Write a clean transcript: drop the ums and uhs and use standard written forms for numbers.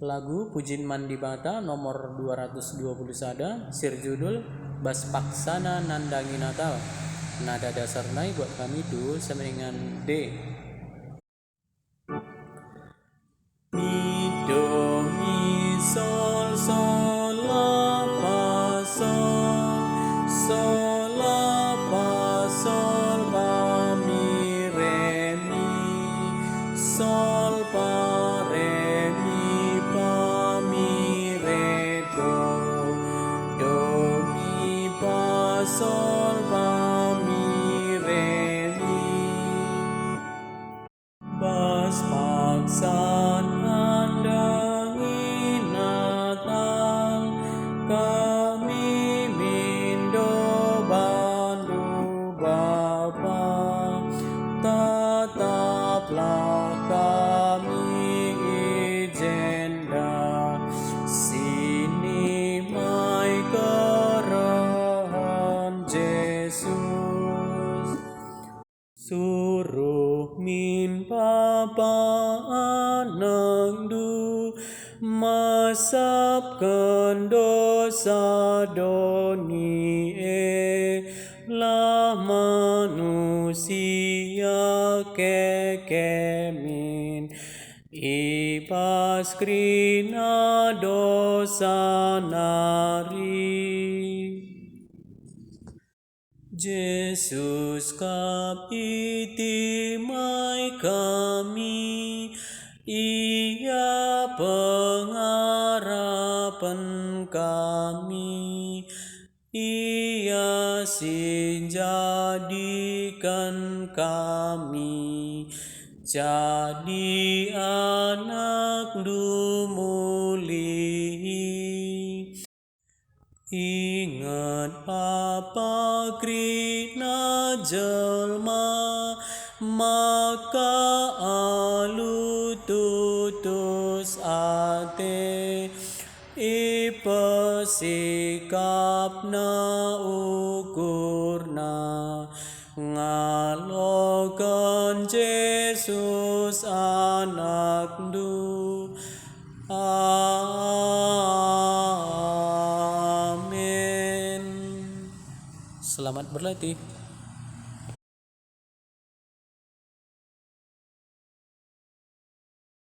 Lagu Pujin Mandi Bata nomor 220 sada, sirjudul Bas Paksana Nandangi Natal. Nada dasar naik buat kami itu sama dengan D. Mi do mi sol sol la fa sol la fa sol fa mi re mi sol fa re mi fa mi re do mi fa sol fa mi re mi. Bas paksaan nandangi Natal, kami mindo bandu Bapa, tetaplah kami ijenda, sini mai kerahan Yesus. Suruh min papa anak du masapkan dosa doni lah manusia kekemin ipas krina dosa nari. Yesus kap iti mai kami, Ia pengharapan kami, Ia sinjadikan kami jadi anak dumuli. Ingat apa krina jelma, maka alu tutus ate, ipesikapna ukurna, ngalokan Yesus anak du. Amin. Selamat berlatih.